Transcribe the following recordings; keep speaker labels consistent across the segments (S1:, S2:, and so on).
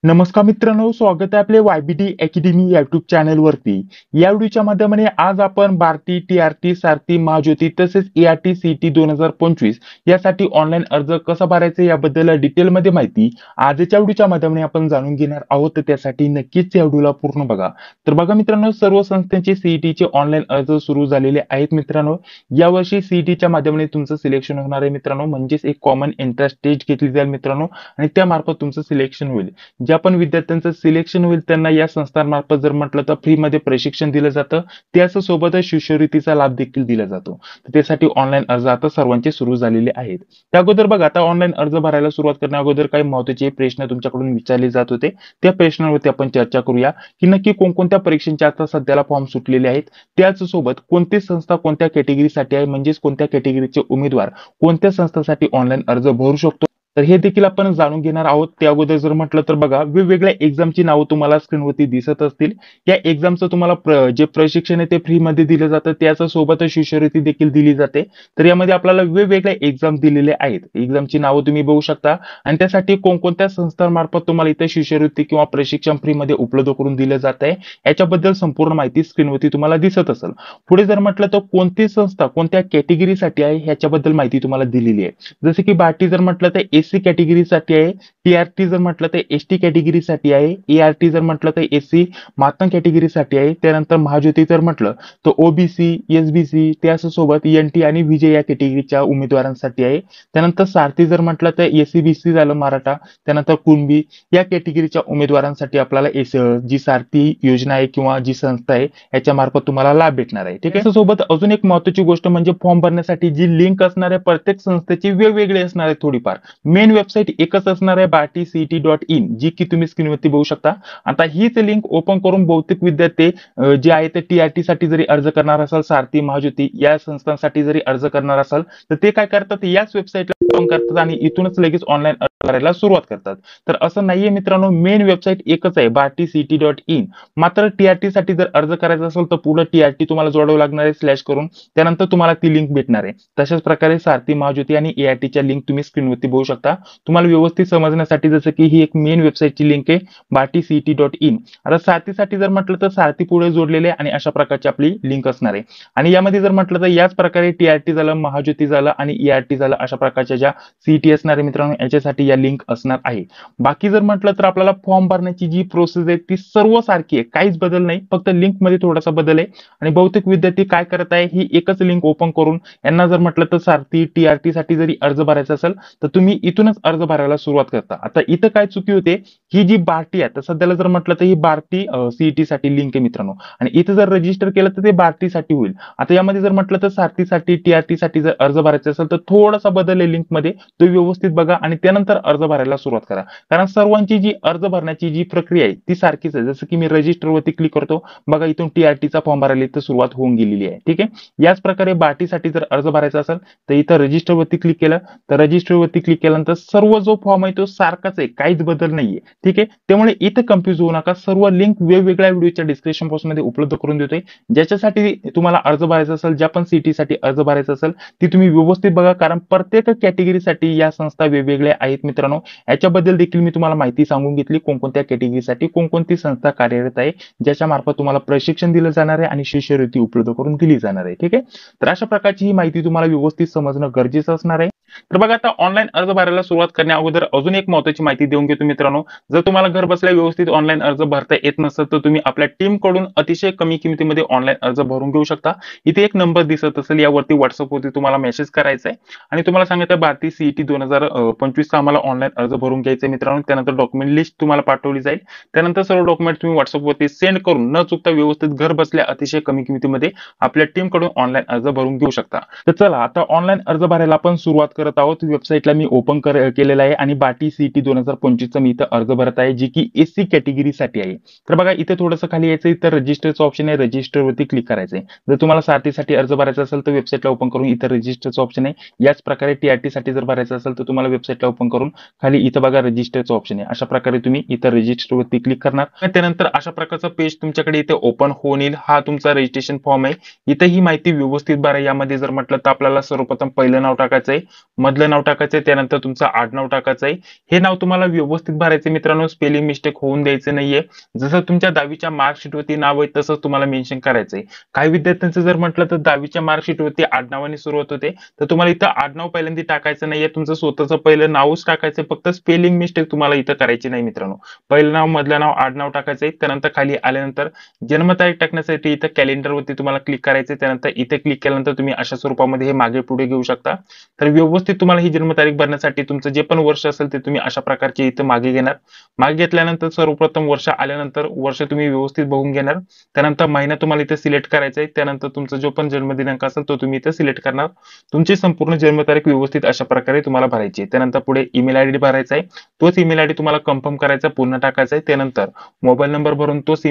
S1: नमस्कार मित्रांनो, स्वागत आहे आपले YBD अकॅडमी YouTube चॅनल वरती। या व्हिडिओच्या माध्यमाने आज आपण भारती, TRT, सारथी, महाज्योती तसेच ERT CET 2025 यासाठी ऑनलाईन अर्ज कसा भरायचा याबद्दल डिटेलमध्ये माहिती आजच्या व्हिडिओच्या माध्यमाने आपण जाणून घेणार आहोत। तर त्यासाठी नक्कीच या व्हिडिओला पूर्ण बघा। तर बघा मित्रांनो, सर्व संस्थांचे CET चे ऑनलाईन अर्ज सुरू झालेले आहेत मित्रांनो। यावर्षी CET च्या माध्यमाने तुमचं सिलेक्शन होणार आहे मित्रांनो, म्हणजेच एक कॉमन एंट्रन्स टेस्ट घेतली जाईल मित्रांनो आणि त्यामार्फत तुमचं सिलेक्शन होईल। ज्या पण विद्यार्थ्यांचं सिलेक्शन होईल त्यांना या संस्थांमार्फत जर म्हटलं तर फ्री मध्ये प्रशिक्षण दिलं जातं, त्याच सोबतच शिष्यवृत्तीचा लाभ देखील दिला जातो। तर त्यासाठी ऑनलाईन अर्ज आता सर्वांचे सुरू झालेले आहेत। त्या अगोदर बघा, आता ऑनलाईन अर्ज भरायला सुरुवात करण्या अगोदर काही महत्त्वाचे प्रश्न तुमच्याकडून विचारले जात होते, त्या प्रश्नांवरती आपण चर्चा करूया की नक्की कोणकोणत्या परीक्षांचे आता सध्याला फॉर्म सुटलेले आहेत, त्याच सोबत कोणती संस्था कोणत्या कॅटेगरीसाठी आहे, म्हणजेच कोणत्या कॅटेगरीचे उमेदवार कोणत्या संस्थांसाठी ऑनलाईन अर्ज भरू शकतो, तर हे देखील आपण जाणून घेणार आहोत। त्या अगोदर जर म्हटलं तर बघा, वेगवेगळ्या एक्झामची नावं तुम्हाला स्क्रीनवरती दिसत असतील। या एक्झामचं तुम्हाला जे प्रशिक्षण आहे ते फ्री मध्ये दिलं जातं, त्याच सोबतच शिष्यवृत्ती देखील दिली जाते। तर यामध्ये आपल्याला वेगवेगळ्या एक्झाम दिलेले आहेत, एक्झामची नावं तुम्ही बघू शकता आणि त्यासाठी कोणकोणत्या संस्थांमार्फत तुम्हाला इथे शिष्यवृत्ती किंवा प्रशिक्षण फ्री मध्ये उपलब्ध करून दिलं जात आहे याच्याबद्दल संपूर्ण माहिती स्क्रीनवरती तुम्हाला दिसत असेल। पुढे जर म्हटलं तर कोणती संस्था कोणत्या कॅटेगरीसाठी आहे ह्याच्याबद्दल माहिती तुम्हाला दिलेली आहे। जसे की भारती जर म्हटलं तर SC कॅटेगरीसाठी आहे, TRT जर म्हटलं तर ST कॅटेगरीसाठी आहे, ERT जर म्हटलं तर SC मातंग कॅटेगरीसाठी आहे, त्यानंतर महाज्योती जर म्हटलं तर OBC, SBC त्यासोबत NT आणि VJ या कॅटेगरीच्या उमेदवारांसाठी आहे। त्यानंतर सारथी जर म्हटलं तर SCBC झालं मराठा, त्यानंतर कुणबी या कॅटेगरीच्या उमेदवारांसाठी आपल्याला जी सारथी योजना आहे किंवा जी संस्था आहे याच्या मार्फत तुम्हाला लाभ भेटणार आहे। ठीक आहे, सोबत अजून एक महत्त्वाची गोष्ट म्हणजे फॉर्म भरण्यासाठी जी लिंक असणार आहे प्रत्येक संस्थेची वेगवेगळी असणार आहे थोडीफार। मेन वेबसाईट एकच असणार आहे bharti.cet.in, जी की तुम्ही स्क्रीनवरती बघू शकता। आता हीच लिंक ओपन करून बहुतेक विद्यार्थी जे आहे ते TRT साठी जरी अर्ज करणार असाल, सारथी, महाज्योती या संस्थांसाठी जरी अर्ज करणार असाल तर ते काय करतात, याच वेबसाईटला ओपन करतात आणि इथूनच लगेच ऑनलाईन अर्ज करायला सुरुवात करतात। तर असं नाहीये मित्रांनो, मेन वेबसाईट एकच आहे bharti.cet.in। मात्र TRT साठी जर अर्ज करायचा असेल तर पुढे TRT तुम्हाला जोडावं लागणार आहे स्लॅश करून, त्यानंतर तुम्हाला ती लिंक भेटणार आहे। तशाच प्रकारे सारथी, महाज्योती आणि ERT च्या लिंक तुम्ही स्क्रीनवरती बघू शकता। तुम्हाला व्यवस्थित समजण्यासाठी जसं की ही एक मेन वेबसाईटची लिंक आहे bharti.cet.in। आता सारथीसाठी जर म्हटलं तर सारथी पुढे जोडलेले आणि अशा प्रकारची आपली लिंक असणार आहे। आणि यामध्ये जर म्हटलं तर याच प्रकारे TRT झालं, महाज्योती झालं आणि ERT झालं, अशा प्रकारच्या ज्या CET असणार आहे मित्रांनो याच्यासाठी या लिंक असणार आहे। बाकी जर म्हटलं तर आपल्याला फॉर्म भरण्याची जी प्रोसेस आहे ती सर्व सारखी आहे, काहीच बदल नाही, फक्त लिंक मध्ये थोडासा बदल आहे। आणि बहुतेक विद्यार्थी काय करत आहे, ही एकच लिंक ओपन करून यांना जर म्हटलं तर सारथी, TRT साठी जरी अर्ज भरायचा असेल तर तुम्ही इथूनच अर्ज भरायला सुरुवात करता। आता इथं काय चुकी होते, ही जी भारती आहे तर सध्याला जर म्हटलं तर ही भारती CET साठी लिंक आहे मित्रांनो, आणि इथं जर रजिस्टर केलं तर ते भारती साठी होईल। आता यामध्ये जर म्हटलं तर सारथीसाठी, TRT साठी जर अर्ज भरायचा असेल तर थोडासा बदल आहे लिंक मध्ये, तो व्यवस्थित बघा आणि त्यानंतर अर्ज भरायला सुरुवात करा। कारण सर्वांची जी अर्ज भरण्याची जी प्रक्रिया आहे ती सारखीच आहे। जसं की मी रजिस्टर वरती क्लिक करतो, बघा इथून TRT चा फॉर्म भरायला इथं सुरुवात होऊन गेलेली आहे। ठीक आहे, याच प्रकारे भारतीसाठी जर अर्ज भरायचा असेल तर इथं रजिस्टर वरती क्लिक केलं, तर रजिस्टर वरती क्लिक केल्यानंतर सर्व जो फॉर्म आहे तो सारखाच आहे, काहीच बदल नाहीये। ठीक आहे, त्यामुळे इथं कन्फ्युज होऊ नका, सर्व लिंक वेगवेगळ्या व्हिडिओच्या डिस्क्रिप्शन बॉक्स मध्ये उपलब्ध करून देतोय। ज्याच्यासाठी तुम्हाला अर्ज भरायचा असेल, ज्या पण CET साठी अर्ज भरायचा असेल ती तुम्ही व्यवस्थित बघा, कारण प्रत्येक कॅटेगरीसाठी या संस्था वेगवेगळ्या आहेत मित्रांनो। याच्याबद्दल देखील मी तुम्हाला माहिती सांगून घेतली, कोणकोणत्या कॅटेगरीसाठी कोणकोणती संस्था कार्यरत आहे, ज्याच्या मार्फत तुम्हाला प्रशिक्षण दिलं जाणार आहे आणि शिष्यवृत्ती उपलब्ध करून दिली जाणार आहे। ठीक आहे, तर अशा प्रकारची ही माहिती तुम्हाला व्यवस्थित समजणं गरजेचं असणार आहे। तर बघा, आता ऑनलाईन अर्ज भरायला सुरुवात करण्या अगोदर अजून एक महत्त्वाची माहिती देऊन घेतो मित्रांनो। जर तुम्हाला घर बसल्या व्यवस्थित ऑनलाईन अर्ज भरता येत नसेल तर तुम्ही आपल्या टीम कडून अतिशय कमी किमतीमध्ये ऑनलाईन अर्ज भरून घेऊ शकता। इथे एक नंबर दिसत असेल, यावरती WhatsApp वरती तुम्हाला मेसेज करायचा आहे आणि तुम्हाला सांगितलं भारती CET 2025 चा आम्हाला ऑनलाईन अर्ज भरून घ्यायचा आहे मित्रांनो। त्यानंतर डॉक्युमेंट लिस्ट तुम्हाला पाठवली जाईल, त्यानंतर सर्व डॉक्युमेंट तुम्ही WhatsApp वरती सेंड करून न चुकता व्यवस्थित घर बसल्या अतिशय कमी किमतीमध्ये आपल्या टीम कडून ऑनलाईन अर्ज भरून घेऊ शकता। तर चला, आता ऑनलाईन अर्ज भरायला आपण सुरुवात करत आहोत। वेबसाईटला मी ओपन केलेलं आहे आणि भारती CET 2025 चा मी इथं अर्ज भरत आहे, जी की SC कॅटेगरीसाठी आहे। तर बघा, इथे थोडंसं खाली यायचं, इथं रजिस्टरचं ऑप्शन आहे, रजिस्टर वरती क्लिक करायचं आहे। जर तुम्हाला सारथीसाठी अर्ज भरायचा असेल तर वेबसाईटला ओपन करून इथं रजिस्टरचं ऑप्शन आहे। याच प्रकारे TRT साठी जर भरायचं असेल तर तुम्हाला वेबसाईटला ओपन करून खाली इथं बघा रजिस्टरचं ऑप्शन आहे। अशा प्रकारे तुम्ही इथं रजिस्टर वरती क्लिक करणार, त्यानंतर अशा प्रकारचं पेज तुमच्याकडे इथे ओपन होऊन येईल। हा तुमचा रजिस्ट्रेशन फॉर्म आहे, इथे ही माहिती व्यवस्थित भरा। यामध्ये जर म्हटलं तर आपल्याला सर्वप्रथम पहिलं नाव टाकायचं आहे, मधलं नाव टाकायचं आहे, त्यानंतर तुमचं आडनाव टाकायचं आहे. हे नाव तुम्हाला व्यवस्थित भरायचं मित्रांनो, स्पेलिंग मिस्टेक होऊन द्यायचं नाहीये. जसं तुमच्या 10वीच्या मार्कशीट वरती नाव आहे तसंच तुम्हाला मेन्शन करायचंय. काही विद्यार्थ्यांचं जर म्हटलं तर 10वीच्या मार्कशीट वरती आडनावाने सुरुवात होते, तर तुम्हाला इथं आडनाव पहिल्यांदा टाकायचं नाहीये, तुमचं स्वतःचं पहिलं नावच टाकायचंय, फक्त स्पेलिंग मिस्टेक तुम्हाला इथं करायची नाही मित्रांनो. पहिलं नाव, मधलं नाव, आडनाव टाकायचंय. त्यानंतर खाली आल्यानंतर जन्मतारीख टाकण्यासाठी इथं कॅलेंडर वरती तुम्हाला क्लिक करायचंय. त्यानंतर इथे क्लिक केल्यानंतर तुम्ही अशा स्वरूपामध्ये हे मागे पुढे घेऊ शकता. तर व्यवस्थित तुम्हाला ही जन्मतारीख भरण्यासाठी तुमचं जे पण वर्ष असेल ते तुम्ही अशा प्रकारचे इथं मागे घेणार. मागे घेतल्यानंतर सर्वप्रथम वर्ष आल्यानंतर वर्ष तुम्ही व्यवस्थित बघून घेणार. त्यानंतर महिना तुम्हाला इथे सिलेक्ट करायचा आहे. त्यानंतर तुमचा जो पण जन्मदिनांक असेल तो तुम्ही इथे सिलेक्ट करणार. तुमची संपूर्ण जन्मतारीख व्यवस्थित अशा प्रकारे तुम्हाला भरायची आहे. त्यानंतर पुढे ईमेल आयडी भरायचा आहे. तोच ईमेल आयडी तुम्हाला कन्फर्म करायचा, पूर्ण टाकायचा आहे. त्यानंतर मोबाईल नंबर भरून तोच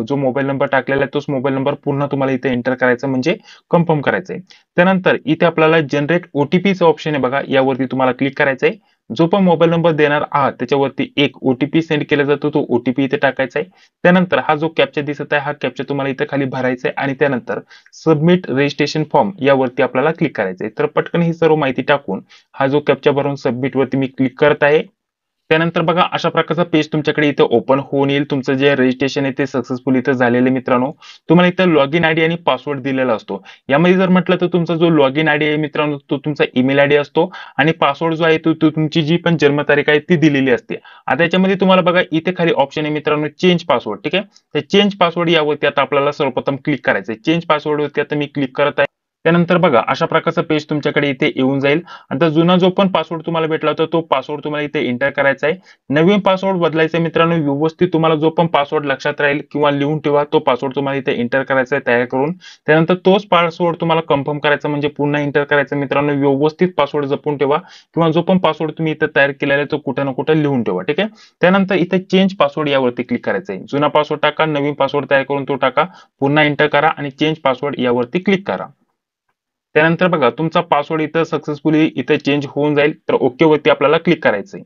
S1: जो मोबाईल नंबर टाकलेला आहे तोच मोबाईल नंबर पूर्ण तुम्हाला इथे एंटर करायचा, म्हणजे कन्फर्म करायचा आहे. त्यानंतर इथे आपल्याला जनरेट ओटीपीचं ऑप्शन आहे बघा, यावरती तुम्हाला क्लिक करायचं आहे. जो पण मोबाईल नंबर देणार आहात त्याच्यावरती एक ओटीपी सेंड केला जातो, तो ओटीपी इथे टाकायचा आहे. त्यानंतर हा जो कॅप्चा दिसत आहे हा कॅप्चा तुम्हाला इथे खाली भरायचा आहे आणि त्यानंतर सबमिट रजिस्ट्रेशन फॉर्म यावरती आपल्याला क्लिक करायचं आहे. तर पटकन ही सर्व माहिती टाकून हा जो कॅप्चा भरून सबमिट वरती मी क्लिक करत आहे. त्यानंतर बघा अशा प्रकारचा पेज तुमच्याकडे इथे ओपन होऊन येईल. तुमचं जे रजिस्ट्रेशन आहे ते सक्सेसफुल इथं झालेलं आहे मित्रांनो. तुम्हाला इथं लॉग इन आयडी आणि पासवर्ड दिलेला असतो. यामध्ये जर म्हटलं तर तुमचा जो लॉग इन आयडी आहे मित्रांनो तो तुमचा ईमेल आयडी असतो आणि पासवर्ड जो आहे तो तुमची जी पण जन्मतारीख आहे ती दिलेली असते. आता याच्यामध्ये तुम्हाला बघा इथे खाली ऑप्शन आहे मित्रांनो चेंज पासवर्ड. ठीक आहे, तर चेंज पासवर्ड यावरती आता आपल्याला सर्वप्रथम क्लिक करायचं आहे. चेंज पासवर्ड वरती आता मी क्लिक करत आहे. त्यानंतर बघा अशा प्रकारचं पेज तुमच्याकडे इथे येऊन जाईल. आता जुना जो पण पासवर्ड तुम्हाला भेटला होता तो पासवर्ड तुम्हाला इथे एंटर करायचा आहे. नवीन पासवर्ड बदलायचा आहे मित्रांनो. व्यवस्थित तुम्हाला जो पण पासवर्ड लक्षात राहील किंवा लिहून ठेवा, तो पासवर्ड तुम्हाला इथे एंटर करायचा आहे तयार करून. त्यानंतर तोच पासवर्ड तुम्हाला कन्फर्म करायचा, म्हणजे पुन्हा एंटर करायचा मित्रांनो. व्यवस्थित पासवर्ड जपून ठेवा किंवा जो पण पासवर्ड तुम्ही इथे तयार केलेला आहे तो कुठे ना कुठे लिहून ठेवा. ठीक आहे, त्यानंतर इथे चेंज पासवर्ड यावरती क्लिक करायचं आहे. जुना पासवर्ड टाका, नवीन पासवर्ड तयार करून तो टाका, पुन्हा एंटर करा आणि चेंज पासवर्ड यावरती क्लिक करा. त्यानंतर बघा तुमचा पासवर्ड इथं सक्सेसफुली इथे चेंज होऊन जाईल. तर ओके वरती आपल्याला क्लिक करायचंय.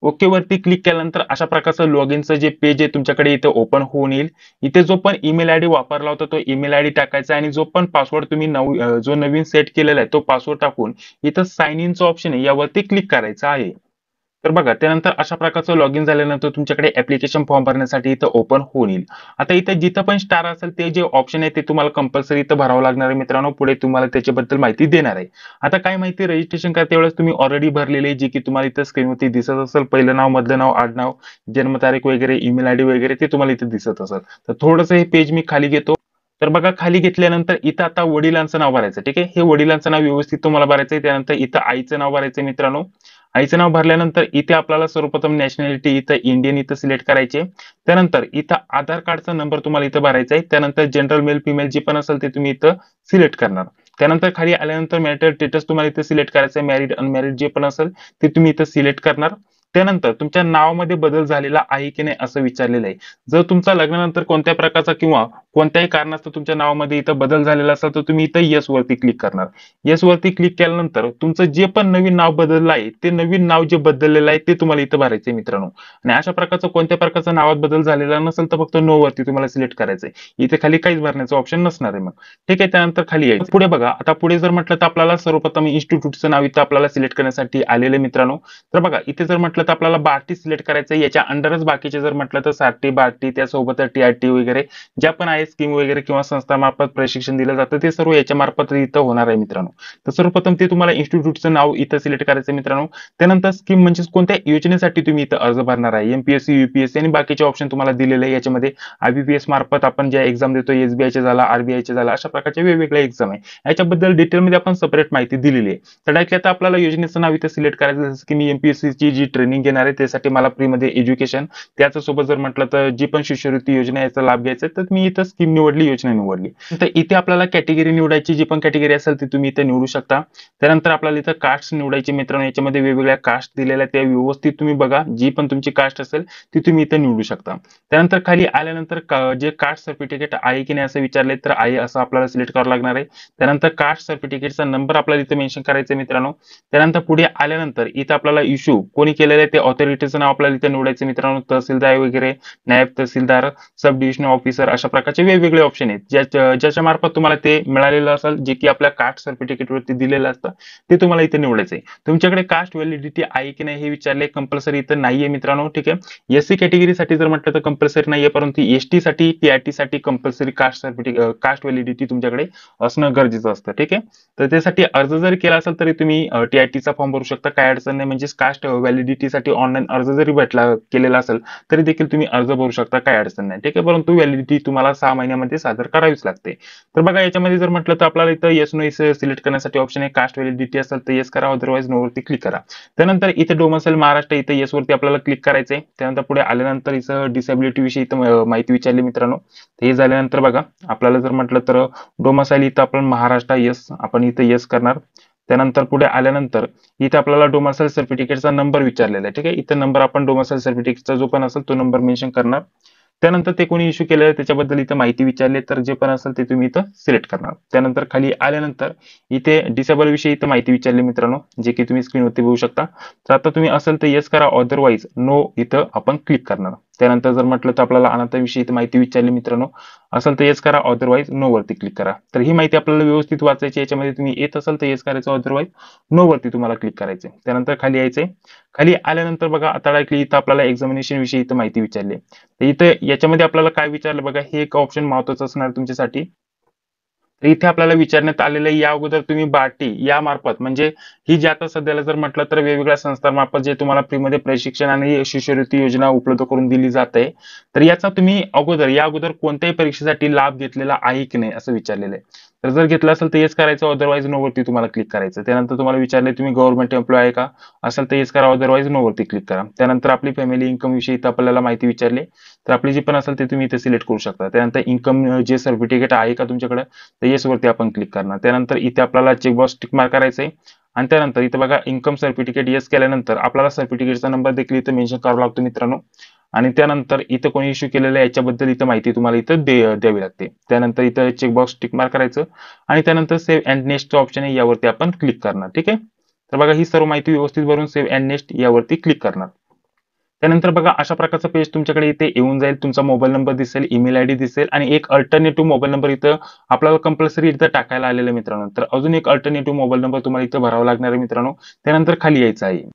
S1: ओके वरती क्लिक केल्यानंतर अशा प्रकारचं लॉग इनचं जे पेज आहे तुमच्याकडे इथे ओपन होऊन येईल. इथे जो पण ईमेल आयडी वापरला होता तो ईमेल आयडी टाकायचा आणि जो पण पासवर्ड तुम्ही जो नवीन सेट केलेला आहे तो पासवर्ड टाकून इथं साइन इनचं ऑप्शन आहे यावरती क्लिक करायचं आहे. तर बघा त्यानंतर अशा प्रकारचं लॉग इन झाल्यानंतर तुमच्याकडे ऍप्लिकेशन फॉर्म भरण्यासाठी इथं ओपन होऊन येईल. आता इथे जिथं पण स्टार असेल ते जे ऑप्शन आहे ते तुम्हाला कंपल्सरी इथं भरावं लागणार आहे मित्रांनो. पुढे तुम्हाला त्याच्याबद्दल माहिती देणार आहे. आता काय माहिती रजिस्ट्रेशन करते वेळेस तुम्ही ऑलरेडी भरलेली आहे, जी की तुम्हाला इथं स्क्रीनवरती दिसत असेल. पहिलं नाव, मधलं नाव, आडनाव, जन्मतारीख वगैरे, ईमेल आयडी वगैरे ते तुम्हाला इथे दिसत असेल. तर थोडंसं हे पेज मी खाली घेतो. तर बघा खाली घेतल्यानंतर इथं आता वडिलांचं नाव भरायचं. ठीक आहे, हे वडिलांचं नाव व्यवस्थित तुम्हाला भरायचं आहे. त्यानंतर इथं आईचं नाव भरायचं मित्रांनो. आईचं नाव भरल्यानंतर इथे आपल्याला सर्वप्रथम नॅशनॅलिटी इथं इंडियन इथं सिलेक्ट करायचे. त्यानंतर इथं आधार कार्डचा नंबर तुम्हाला इथं भरायचा आहे. त्यानंतर जनरल मेल फिमेल जे पण असेल ते तुम्ही इथं सिलेक्ट करणार. त्यानंतर खाली आल्यानंतर मॅरिटल स्टेटस तुम्हाला इथे सिलेक्ट करायचं आहे. मॅरिड अनमॅरिड जे पण असेल ते तुम्ही इथं सिलेक्ट करणार. त्यानंतर तुमच्या नावामध्ये बदल झालेला आहे की नाही असं विचारलेलं आहे. जर तुमचा लग्नानंतर कोणत्या प्रकारचा किंवा कोणत्याही कारणास्तव तुमच्या नावामध्ये इथं बदल झालेला असेल तर तुम्ही इथं येस वरती क्लिक करणार. येस वरती क्लिक केल्यानंतर तुमचं जे पण नवीन नाव बदललं आहे ते नवीन नाव जे बदललेलं आहे ते तुम्हाला इथं भरायचंय मित्रांनो. आणि अशा प्रकारचं कोणत्या प्रकारचा नावात बदल झालेला नसेल तर फक्त नो वरती तुम्हाला सिलेक्ट करायचंय. इथे खाली काहीच भरण्याचं ऑप्शन नसणार आहे मग. ठीक आहे, त्यानंतर खाली यायचं. पुढे बघा आता पुढे जर म्हटलं तर आपल्याला सर्वप्रथम इन्स्टिट्यूटचं नाव इथं आपल्याला सिलेक्ट करण्यासाठी आलेलं मित्रांनो. तर बघा इथे जर म्हटलं तर आपल्याला बार्टी सिलेक्ट करायचं आहे. याच्या अंडरच बाकीचे जर म्हटलं तर सारटी, बार्टी, त्यासोबत टीआरटी वगैरे ज्या पण आहे स्कीम वगैरे किंवा संस्थामार्फत प्रशिक्षण दिलं जातं ते सर्व याच्या मार्फत इथं होणार आहे मित्रांनो. तर सर्वप्रथम ते तुम्हाला इन्स्टिट्यूटचं नाव इथं सिलेक्ट करायचं मित्रांनो. त्यानंतर स्कीम म्हणजे कोणत्या योजनेसाठी तुम्ही इथं अर्ज भरणार आहे. एमपीएससी, युपीएससी आणि बाकीचे ऑप्शन तुम्हाला दिलेले आहे. याच्यामध्ये आयबीपीएस मार्फत आपण ज्या एक्झाम देतो, एसबीआयचे झाला, आरबीआयचे झाला, अशा प्रकारचे वेगवेगळे एक्झाम आहे. याच्याबद्दल डिटेलमध्ये आपण सेपरेट माहिती दिलेली आहे. तर डायरेक्टली आता आपल्याला योजनेचं नाव इथं सिलेक्ट करायचं. जसं की मी एमपीएससी ची जी ट्रेनिंग घेणार आहे त्यासाठी मला फ्रीमध्ये एज्युकेशन, त्याच्यासोबत जर म्हटलं तर जी पण शिष्यवृत्ती योजना याचा लाभ घ्यायचा तर मी इथं स्कीम निवडली, योजना निवडली. तर इथे आपल्याला कॅटेगरी निवडायची, जी पण कॅटेगरी असेल ती तुम्ही इथे निवडू शकता. त्यानंतर आपल्याला इथं कास्ट निवडायची मित्रांनो. याच्यामध्ये वेगवेगळ्या कास्ट दिलेल्या त्या व्यवस्थित तुम्ही बघा, जी पण तुमची कास्ट असेल ती तुम्ही इथे निवडू शकता. त्यानंतर खाली आल्यानंतर जे कास्ट सर्टिफिकेट आहे की नाही असं विचारले तर आहे असं आपल्याला सिलेक्ट करावं लागणार आहे. त्यानंतर कास्ट सर्टिफिकेटचा नंबर आपल्याला इथे मेन्शन करायचा मित्रांनो. त्यानंतर पुढे आल्यानंतर इथं आपल्याला इश्यू कोणी केलेलं आहे ते ऑथॉरिटीचं नाव आपल्याला इथे निवडायचं मित्रांनो. तहसीलदार वगैरे, नायब तहसीलदार, सब डिव्हिजनल ऑफिसर, अशा प्रकारचे प्रकारचे वेगवेगळे ऑप्शन आहेत ज्याच्या मार्फत तुम्हाला ते मिळालेलं असेल, जे की आपल्या कास्ट सर्टिफिकेट वरती दिलेलं असतं, ते तुम्हाला इथे निवडायचं आहे. तुमच्याकडे कास्ट व्हॅलिडिटी आहे की नाही हे विचारले, कंपल्सरी इथं नाहीये मित्रांनो. ठीक आहे, एससी कॅटेगरीसाठी जर म्हटलं तर कंपल्सरी नाहीये, परंतु एसटी साठी टीआरटी साठी कंपल्सरी कास्ट व्हॅलिडिटी तुमच्याकडे असणं गरजेचं असतं. ठीक आहे, तर त्यासाठी अर्ज जरी केला असेल तरी तुम्ही टीआरटीचा फॉर्म भरू शकता, काय अडचण नाही. म्हणजे कास्ट व्हॅलिडिटीसाठी ऑनलाईन अर्ज जरी केलेला असेल तरी देखील तुम्ही अर्ज भरू शकता, काय अडचण नाही. ठीक आहे, परंतु व्हॅलिडिटी तुम्हाला 6 महिन्यामध्ये सादर करावीच लागते. तर बघा याच्यामध्ये जर म्हटलं तर आपल्याला इथं येस नो सिलेक्ट करण्यासाठी ऑप्शन आहे. कास्ट व्हॅलिडिटी असेल तर येस करा, अदरवाइज नो वरती क्लिक करा. त्यानंतर इथे डोमिसाइल महाराष्ट्र, इथे येस वरती आपल्याला क्लिक करायचंय. त्यानंतर पुढे आल्यानंतर इथं डिसेबिलिटी विषयी इथं माहिती विचारली मित्रांनो. हे झाल्यानंतर बघा आपल्याला जर म्हटलं तर डोमिसाइल इथं आपण महाराष्ट्र येस, आपण इथं येस करणार. त्यानंतर पुढे आल्यानंतर इथे आपल्याला डोमिसाइल सर्टिफिकेटचा नंबर विचारलेला आहे. ठीक आहे, इथं नंबर आपण डोमिसाइल सर्टिफिकेटचा जो पण असेल तो नंबर मेन्शन करणार. त्यानंतर ते कोणी इश्यू केलेलं आहे त्याच्याबद्दल इथं माहिती विचारली, तर जे पण असेल ते तुम्ही इथं सिलेक्ट करणार. त्यानंतर खाली आल्यानंतर इथे डिसेबल विषयी इथं माहिती विचारली मित्रांनो, जे की तुम्ही स्क्रीनवरती बघू शकता. तर आता तुम्ही असेल तर येस करा, अदरवाइज नो इथं आपण क्लिक करणार. त्यानंतर जर म्हटलं तर आपल्याला अनाथाविषयी इथं माहिती विचारली मित्रांनो, असेल तर येस करा, अदरवाइज नो वरती क्लिक करा. तर ही माहिती आपल्याला व्यवस्थित वाचायची. याच्यामध्ये तुम्ही येत असाल तर येस करायचं, अदरवाइज नो वरती तुम्हाला क्लिक करायचे. त्यानंतर खाली यायचंय. खाली आल्यानंतर बघा आता डायरेक्टली इथं आपल्याला एक्झामिनेशन विषयी इथं माहिती विचारली. तर इथे याच्यामध्ये आपल्याला काय विचारलं बघा, हे एक ऑप्शन महत्वाचं असणार तुमच्यासाठी. तर इथे आपल्याला विचारण्यात आलेलं आहे, या अगोदर तुम्ही बार्टी या मार्फत, म्हणजे ही जी आता सध्याला जर म्हटलं तर वेगवेगळ्या संस्थांमार्फत जे तुम्हाला फ्रीमध्ये प्रशिक्षण आणि शिष्यवृत्ती योजना उपलब्ध करून दिली जाते, तर याचा तुम्ही या अगोदर कोणत्याही परीक्षेसाठी लाभ घेतलेला आहे की नाही असं विचारलेलं आहे. तर जर घेतलं असेल तर येस करायचं, अदरवाइज नो वरती तुम्हाला क्लिक करायचं. त्यानंतर तुम्हाला विचारले तुम्ही गव्हर्नमेंट एम्प्लॉय आहे का, असेल तर येस करा, अदरवाइज नो वरती क्लिक करा. त्यानंतर आपली फॅमिली इन्कम विषयी इथं आपल्याला माहिती विचारली, तर आपली जी पण असेल ते तुम्ही इथे सिलेक्ट करू शकता. त्यानंतर इन्कम जे सर्टिफिकेट आहे का तुमच्याकडे, तर येस वरती आपण क्लिक करणार. त्यानंतर इथे आपल्याला चेकबॉक्स टिक मार्क करायचंय. आणि त्यानंतर इथे बघा इन्कम सर्टिफिकेट येस केल्यानंतर आपल्याला सर्टिफिकेटचा नंबर देखील इथे मेन्शन करावा लागतो मित्रांनो. आणि त्यानंतर इथं कोणी इश्यू केलेलं आहे याच्याबद्दल इथं माहिती तुम्हाला इथं द्यावी लागते. त्यानंतर इथं चेकबॉक्स टिक मार्क करायचं आणि त्यानंतर सेव्ह अँड नेक्स्ट ऑप्शन आहे, यावरती आपण क्लिक करणार. ठीक आहे, तर बघा ही सर्व माहिती व्यवस्थित भरून सेव्ह अँड नेक्स्ट यावरती क्लिक करणार. त्यानंतर बघा अशा प्रकारचं पेज तुमच्याकडे इथे येऊन जाईल. तुमचा मोबाईल नंबर दिसेल, ईमेल आयडी दिसेल आणि एक अल्टरनेटिव्ह मोबाईल नंबर इथं आपल्याला कंपल्सरी इथं टाकायला आलेलं आहे मित्रांनो. तर अजून एक अल्टरनेटिव्ह मोबाईल नंबर तुम्हाला इथं भरावा लागणार आहे मित्रांनो. त्यानंतर खाली यायचं आहे.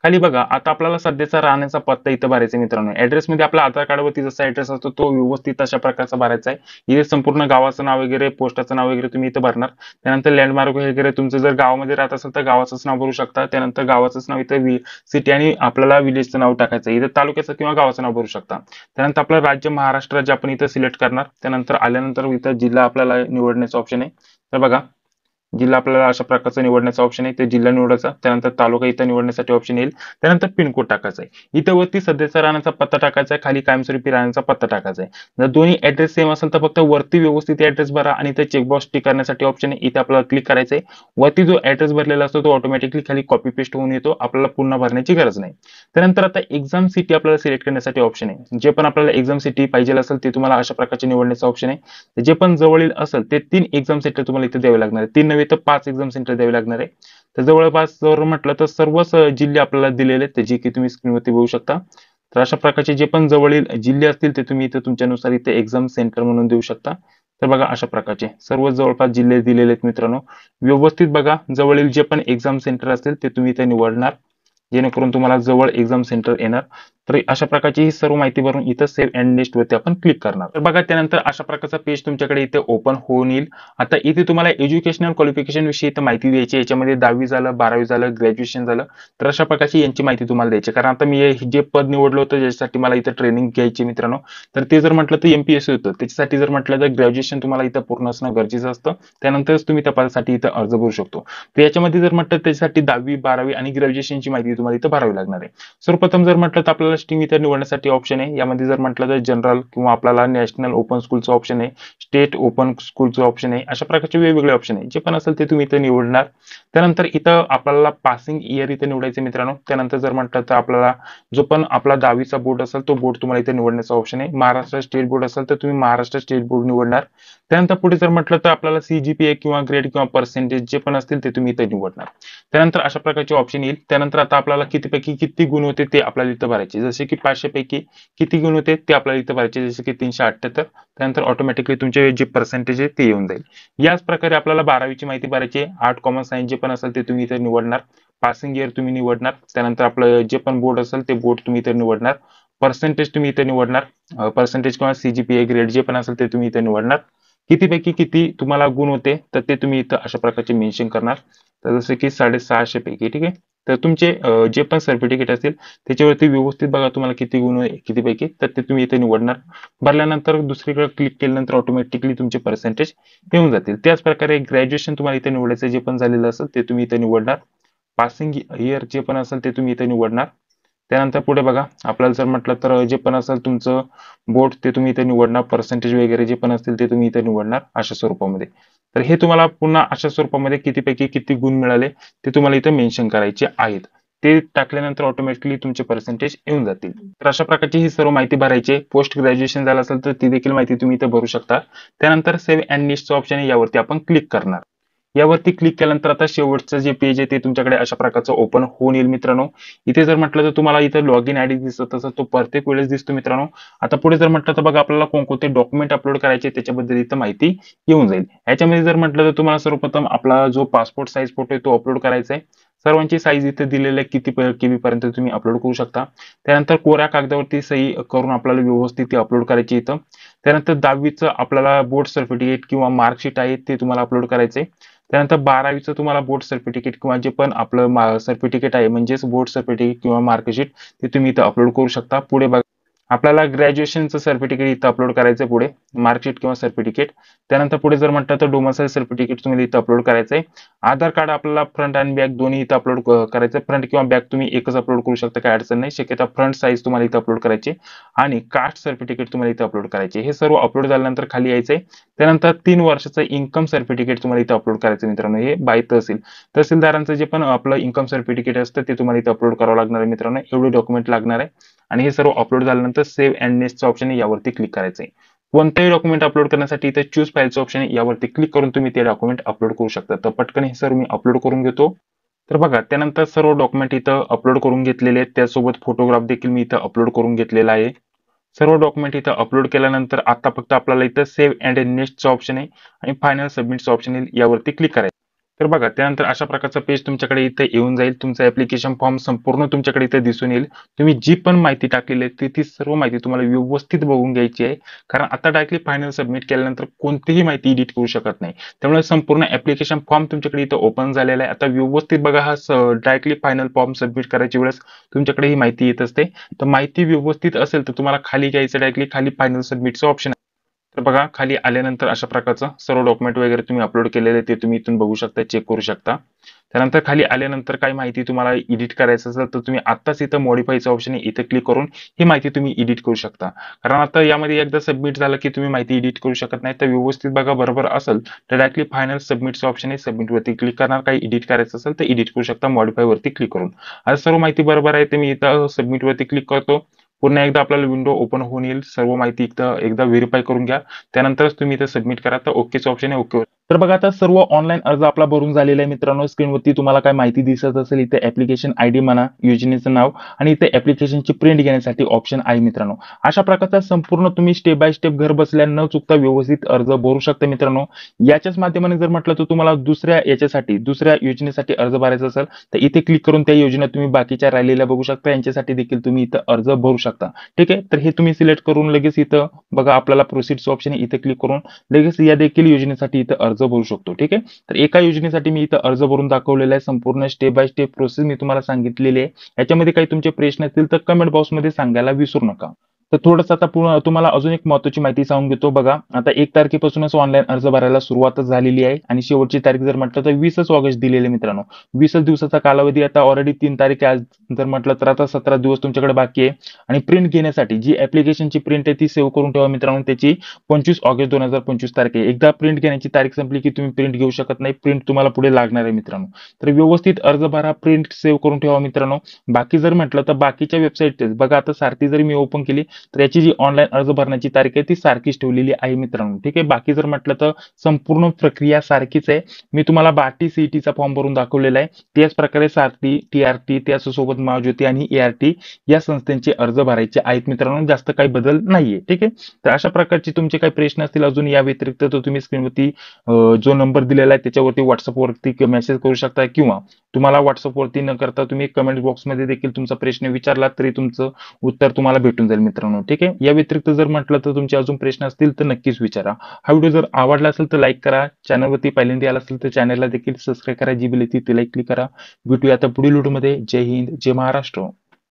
S1: खाली बघा आता आपल्याला सध्याचा राहण्याचा पत्ता इथं भरायचा आहे मित्रांनो. ऍड्रेस मध्ये आपल्या आधार कार्डवरती जसा ऍड्रेस असतो तो व्यवस्थित अशा प्रकारचा भरायचा आहे. इथे संपूर्ण गावाचं नाव वगैरे, पोस्टाचं नाव वगैरे तुम्ही इथं भरणार. त्यानंतर लँडमार्क वगैरे तुमचं जर गावामध्ये राहत असेल तर गावाचंच नाव भरू शकता. त्यानंतर गावाचंच नाव इथं सिटी आणि आपल्याला विलेजचं नाव टाकायचं आहे. इथं तालुक्याचं किंवा गावाचं नाव भरू शकता. त्यानंतर आपलं राज्य महाराष्ट्र राज्य आपण इथं सिलेक्ट करणार. त्यानंतर आल्यानंतर इथं जिल्हा आपल्याला निवडण्याचं ऑप्शन आहे. तर बघा जिल्हा आपल्याला अशा प्रकारचा निवडण्याचा ऑप्शन आहे, ते जिल्हा निवडायचा. त्यानंतर तालुका इथं निवडण्यासाठी ऑप्शन येईल. त्यानंतर पिनकोड टाकायचा आहे. इथं वरती सध्याचा राहण्याचा पत्ता टाकायचा आहे, खाली कायमस्वरूपी राहण्याचा पत्ता टाकायचा आहे. जर दोन्ही ऍड्रेस सेम असेल तर फक्त वरती व्यवस्थित ऍड्रेस भरा आणि इथे चेकबॉक्स टिक करण्यासाठी ऑप्शन आहे, इथे आपल्याला क्लिक करायचं आहे. वरती जो ऍड्रेस भरलेला असतो तो ऑटोमॅटिकली खाली कॉपी पेस्ट होऊन येतो, आपल्याला पुन्हा भरण्याची गरज नाही. त्यानंतर आता एक्झाम सिटी आपल्याला सिलेक्ट करण्यासाठी ऑप्शन आहे. जे पण आपल्याला एक्झाम सिटी पाहिजे असेल ते तुम्हाला अशा प्रकारचे निवडण्याचा ऑप्शन आहे. जे पण जवळील असेल ते 3 एक्झाम सेंटर तुम्हाला इथे द्यावे लागणार आहे. 3 नव्हे तर 5 एक्झाम सेंटर द्यावे लागणार आहे. तर जवळपास जर म्हटलं तर सर्वच जिल्हे आपल्याला दिलेले आहेत, जे की तुम्ही स्क्रीनवरती बघू शकता. तर अशा प्रकारचे जे पण जवळील जिल्हे असतील ते तुम्ही इथे तुमच्यानुसार इथे एक्झाम सेंटर म्हणून देऊ शकता. तर बघा अशा प्रकारचे सर्व जवळपास जिल्हे दिलेले आहेत मित्रांनो. व्यवस्थित बघा जवळील जे पण एक्झाम सेंटर असतील ते तुम्ही इथे निवडणार, जेणेकरून तुम्हाला जवळ एक्झाम सेंटर येणार. तर अशा प्रकारची ही सर्व माहिती भरून इथं सेव्ह अँड नेक्स्ट वरती आपण क्लिक करणार. तर बघा त्यानंतर अशा प्रकारचा पेज तुमच्याकडे इथे ओपन होऊन येईल. आता इथे तुम्हाला एज्युकेशनल क्वालिफिकेशन विषयी इथं माहिती द्यायची. याच्यामध्ये 10वी झालं, 12वी झालं, ग्रॅज्युएशन झालं, तर अशा प्रकारची यांची माहिती तुम्हाला द्यायची. कारण आता मी जे पद निवडलं होतं ज्याच्यासाठी मला इथं ट्रेनिंग घ्यायची मित्रांनो, तर ते जर म्हटलं तर एमपीएससी होतं. त्याच्यासाठी जर म्हटलं तर ग्रॅज्युएशन तुम्हाला इथं पूर्ण असणं गरजेचं असतं. त्यानंतरच तुम्ही त्या पदासाठी इथं अर्ज भरू शकतो. तर याच्यामध्ये जर म्हटलं त्याच्यासाठी 10वी, 12वी आणि ग्रॅज्युएशनची माहिती तुम्हाला इथं भरावी लागणार आहे. सर्वप्रथम जर म्हटलं तर आपल्याला स्ट्रीम इथं निवडण्यासाठी ऑप्शन आहे. यामध्ये जर म्हटलं तर जनरल किंवा आपल्याला नॅशनल ओपन स्कूलचं ऑप्शन आहे, स्टेट ओपन स्कूलचं ऑप्शन आहे. अशा प्रकारचे वेगवेगळे ऑप्शन आहे. जे पण असेल ते तुम्ही इथं निवडणार. त्यानंतर इथं आपल्याला पासिंग इयर इथे निवडायचं मित्रांनो. त्यानंतर जर म्हटलं तर आपल्याला जो पण आपला 10वीचा बोर्ड असेल तो बोर्ड तुम्हाला इथे निवडण्याचा ऑप्शन आहे. महाराष्ट्र स्टेट बोर्ड असेल तर तुम्ही महाराष्ट्र स्टेट बोर्ड निवडणार. त्यानंतर पुढे जर म्हटलं तर आपल्याला CGPA किंवा ग्रेड किंवा पर्सेंटेज जे पण असतील ते तुम्ही इथे निवडणार. त्यानंतर अशा प्रकारचे ऑप्शन येईल. त्यानंतर आता आपल्याला आपल्याला कितीपैकी किती गुण होते ते आपल्याला इथं भरायचे. जसे की 500 पैकी किती गुण होते ते आपल्याला इथं भरायचे. जसे की 378. त्यानंतर ऑटोमॅटिकली तुमचे जे पर्सेंटेज आहे ते येऊन जाईल. याच प्रकारे आपल्याला 12वीची माहिती भरायची आहे. आर्ट, कॉमर्स, सायन्स जे पण असेल ते तुम्ही इथे निवडणार. पासिंग इयर तुम्ही निवडणार. त्यानंतर आपलं जे पण बोर्ड असेल ते बोर्ड तुम्ही इथे निवडणार. पर्सेंटेज तुम्ही इथे निवडणार. पर्सेंटेज किंवा CGPA ग्रेड जे पण असेल ते तुम्ही इथे निवडणार. कितीपैकी किती तुम्हाला गुण होते तर ते तुम्ही इथं अशा प्रकारचे मेन्शन करणार. तर जसे की 650 पैकी, ठीक आहे. तर तुमचे जे पण सर्टिफिकेट असतील त्याच्यावरती व्यवस्थित बघा तुम्हाला किती गुण आहे कितीपैकी, तर ते तुम्ही इथे निवडणार. भरल्यानंतर दुसरीकडे क्लिक केल्यानंतर ऑटोमॅटिकली तुमचे पर्सेंटेज येऊन जातील. त्याच प्रकारे ग्रॅज्युएशन तुम्हाला इथे निवडायचं जे पण झालेलं असेल ते तुम्ही इथे निवडणार. पासिंग इयर जे पण असेल ते तुम्ही इथे निवडणार. त्यानंतर पुढे बघा आपल्याला जर म्हटलं तर जे पण असेल तुमचं बोर्ड ते तुम्ही इथे निवडणार. पर्सेंटेज वगैरे जे पण असतील ते तुम्ही इथे निवडणार अशा स्वरूपामध्ये. तर हे तुम्हाला पुन्हा अशा स्वरूपामध्ये कितीपैकी किती गुण मिळाले ते तुम्हाला इथे मेन्शन करायचे आहेत. ते टाकल्यानंतर ऑटोमॅटिकली तुमचे पर्सेंटेज येऊन जातील. तर अशा प्रकारची ही सर्व माहिती भरायची. पोस्ट ग्रॅज्युएशन झालं असेल तर ती देखील माहिती तुम्ही इथे भरू शकता. त्यानंतर सेव्ह अँड नेक्स्टचं ऑप्शन आहे यावरती आपण क्लिक करणार. यावरती क्लिक केल्यानंतर आता शेवटचं जे पेज आहे ते तुमच्याकडे अशा प्रकारचं ओपन होऊन येईल मित्रांनो. इथे जर म्हटलं तर तुम्हाला इथे लॉग इन आयडी दिसत तसं तो प्रत्येक वेळेस दिसतो मित्रांनो. आता पुढे जर म्हटलं तर बघा आपल्याला कोणकोणते डॉक्युमेंट अपलोड करायचे त्याच्याबद्दल इथं माहिती येऊन जाईल. याच्यामध्ये जर म्हटलं तर तुम्हाला सर्वप्रथम आपला जो पासपोर्ट साईज फोटो आहे तो अपलोड करायचा आहे. सर्वांची साईज इथे दिलेली आहे किती KB पर्यंत तुम्ही अपलोड करू शकता. त्यानंतर कोऱ्या कागदावरती सही करून आपल्याला व्यवस्थित ती अपलोड करायची इथं. त्यानंतर 10वीचं आपल्याला बोर्ड सर्टिफिकेट किंवा मार्कशीट आहे ते तुम्हाला अपलोड करायचे. त्यानंतर 12वीचं तुम्हाला बोर्ड सर्टिफिकेट किंवा जे पण आपलं सर्टिफिकेट आहे म्हणजेच बोर्ड सर्टिफिकेट किंवा मार्कशीट ते तुम्ही इथं अपलोड करू शकता. पुढे बघा आपल्याला ग्रॅज्युएशनचं सर्टिफिकेट इथं अपलोड करायचं पुढे मार्कशीट किंवा सर्टिफिकेट. त्यानंतर पुढे जर म्हटलं तर डोमेसाईल सर्टिफिकेट तुम्ही इथं अपलोड करायचं आहे. आधार कार्ड आपल्याला फ्रंट आणि बॅक दोन्ही इथं अपलोड करायचं. फ्रंट किंवा बॅक तुम्ही एकच अपलोड करू शकता, काही अडचण नाही. शक्यता फ्रंट साईज तुम्हाला इथं अपलोड करायची आणि कास्ट सर्टिफिकेट तुम्हाला इथं अपलोड करायचे. हे सर्व अपलोड झाल्यानंतर खाली यायचंय. त्यानंतर 3 वर्षाचं इन्कम सर्टिफिकेट तुम्हाला इथं अपलोड करायचं मित्रांनो. हे बाय तहसीलदारांचं जे पण आपलं इन्कम सर्टिफिकेट असतं ते तुम्हाला इथं अपलोड करावं लागणार आहे मित्रांनो. एवढे डॉक्युमेंट लागणार आहे. आणि हे सर्व अपलोड झाल्यानंतर सेव्ह अँड नेक्स्टचं ऑप्शन आहे यावरती क्लिक करायचं आहे. कोणतेही डॉक्युमेंट अपलोड करण्यासाठी इथे चूज फाईलचं ऑप्शन आहे यावरती क्लिक करून तुम्ही ते डॉक्युमेंट अपलोड करू शकता. तर पटकन हे सर्व मी अपलोड करून घेतो. तर बघा त्यानंतर सर्व डॉक्युमेंट इथं अपलोड करून घेतलेले आहेत. त्यासोबत फोटोग्राफ देखील मी इथं अपलोड करून घेतलेला आहे. सर्व डॉक्युमेंट इथं अपलोड केल्यानंतर आता फक्त आपल्याला इथं सेव्ह अँड नेक्स्टचं ऑप्शन आहे आणि फायनल सबमिटचं ऑप्शन येईल यावरती क्लिक करायचं. तर बघा त्यानंतर अशा प्रकारचं पेज तुमच्याकडे इथे येऊन जाईल. तुमचा ऍप्लिकेशन फॉर्म संपूर्ण तुमच्याकडे इथे दिसून येईल. तुम्ही जी पण माहिती टाकलेली आहे ती सर्व माहिती तुम्हाला व्यवस्थित बघून घ्यायची आहे. कारण आता डायरेक्टली फायनल सबमिट केल्यानंतर कोणतीही माहिती एडिट करू शकत नाही. त्यामुळे संपूर्ण ऍप्लिकेशन फॉर्म तुमच्याकडे इथं ओपन झालेला आहे. आता व्यवस्थित बघा हा डायरेक्टली फायनल फॉर्म सबमिट करायच्या वेळेस तुमच्याकडे ही माहिती येत असते. तर माहिती व्यवस्थित असेल तर तुम्हाला खाली घ्यायचं डायरेक्टली खाली फायनल सबमिटचं ऑप्शन आहे. तर बघा खाली आल्यानंतर अशा प्रकारचं सर्व डॉक्युमेंट वगैरे तुम्ही अपलोड केलेले ते तुम्ही इथून बघू शकता, चेक करू शकता. त्यानंतर खाली आल्यानंतर काही माहिती तुम्हाला एडिट करायचं असेल तर तुम्ही आत्ताच इथं मॉडिफायचं ऑप्शन आहे इथे क्लिक करून ही माहिती तुम्ही एडिट करू शकता. कारण आता यामध्ये एकदा सबमिट झालं की तुम्ही माहिती एडिट करू शकत नाही. तर व्यवस्थित बघा बरोबर असेल तर डायरेक्टली फायनल सबमिटचं ऑप्शन आहे सबमिटवरती क्लिक करणार. काही एडिट करायचं असेल तर एडिट करू शकता मॉडिफायवरती क्लिक करून. आता सर्व माहिती बरोबर आहे ते मी इथं सबमिटवरती क्लिक करतो. पुन्हा एकदा आपल्याला विंडो ओपन होऊन येईल. सर्व माहिती एकदा व्हेरीफाय करून घ्या. त्यानंतरच तुम्ही इथे सबमिट करा. तर ओकेचं ऑप्शन आहे ओके. तर बघा आता सर्व ऑनलाईन अर्ज आपला भरून झालेला आहे मित्रांनो. स्क्रीनवरती तुम्हाला काय माहिती दिसत असेल इथे ऍप्लिकेशन आयडी म्हणा, योजनेचं नाव आणि इथे ऍप्लिकेशनची प्रिंट घेण्यासाठी ऑप्शन आहे मित्रांनो. अशा प्रकारचा संपूर्ण तुम्ही स्टेप बाय स्टेप घर बसल्या न चुकता व्यवस्थित अर्ज भरू शकता मित्रांनो. याच्याच माध्यमाने जर म्हटलं तर तुम्हाला दुसऱ्या योजनेसाठी अर्ज भरायचा असेल तर इथे क्लिक करून त्या योजना तुम्ही बाकीच्या राहिलेल्या बघू शकता. यांच्यासाठी देखील तुम्ही इथं अर्ज भरू शकता. ठीक आहे. तर हे तुम्ही सिलेक्ट करून लगेच इथं बघा आपल्याला प्रोसीडचं ऑप्शन आहे इथे क्लिक करून लगेच या देखील योजनेसाठी इथं अर्ज भरू शकतो. ठीक आहे. तर एका योजनेसाठी मी इथं अर्ज भरून दाखवलेला आहे. संपूर्ण स्टेप बाय स्टेप प्रोसेस मी तुम्हाला सांगितलेली आहे. याच्यामध्ये काही तुमचे प्रश्न असतील तर कमेंट बॉक्समध्ये सांगायला विसरू नका. तर थोडंसं आता तुम्हाला अजून एक महत्त्वाची माहिती सांगून घेतो. बघा आता 1 तारखेपासूनच ऑनलाईन अर्ज भरायला सुरुवातच झालेली आहे आणि शेवटची तारीख जर म्हटलं तर 20 ऑगस्ट दिलेली आहे मित्रांनो. 20 दिवसाचा कालावधी. आता ऑलरेडी 3 तारीख आज जर म्हटलं तर आता 17 दिवस तुमच्याकडे बाकी आहे. आणि प्रिंट घेण्यासाठी जी ऍप्लिकेशनची प्रिंट आहे ती सेव्ह करून ठेवा मित्रांनो. त्याची 25 ऑगस्ट 2025 तारीख आहे. एकदा प्रिंट घेण्याची तारीख संपली की तुम्ही प्रिंट घेऊ शकत नाही. प्रिंट तुम्हाला पुढे लागणार आहे मित्रांनो. तर व्यवस्थित अर्ज भरा, प्रिंट सेव्ह करून ठेवा मित्रांनो. बाकी जर म्हटलं तर बाकीच्या वेबसाईट बघा आता सारथी जर मी ओपन केली तर याची जी ऑनलाईन अर्ज भरण्याची तारीख आहे ती सारखीच ठेवलेली आहे मित्रांनो. ठीक आहे. बाकी जर म्हटलं तर संपूर्ण प्रक्रिया सारखीच आहे. मी तुम्हाला बार्टी सीईटीचा फॉर्म भरून दाखवलेला आहे. त्याच प्रकारे सारथी, टीआरटी, त्याचसोबत महाज्योती आणि एआरटी या संस्थांचे अर्ज भरायचे आहेत मित्रांनो. जास्त काही बदल नाहीये. ठीक आहे. तर अशा प्रकारचे तुमचे काही प्रश्न असतील अजून या व्यतिरिक्त तर तुम्ही स्क्रीनवरती जो नंबर दिलेला आहे त्याच्यावरती व्हॉट्सअपवरती मेसेज करू शकता किंवा तुम्हाला व्हॉट्सअपवरती न करता तुम्ही कमेंट बॉक्समध्ये देखील तुमचा प्रश्न विचारला तरी तुमचं उत्तर तुम्हाला भेटून जाईल मित्रांनो. ठीक आहे. या व्यतिरिक्त जर म्हटलं तर तुमचे अजून प्रश्न असतील तर नक्कीच विचारा. हा व्हिडिओ जर आवडला असेल तर लाईक करा. चॅनलवरती पहिल्यांदा आला असेल तर चॅनलला देखील सबस्क्राईब करा. जी बेल येते तिला क्लिक करा. भेटूया आता पुढील व्हिडिओमध्ये. जय हिंद, जय महाराष्ट्र.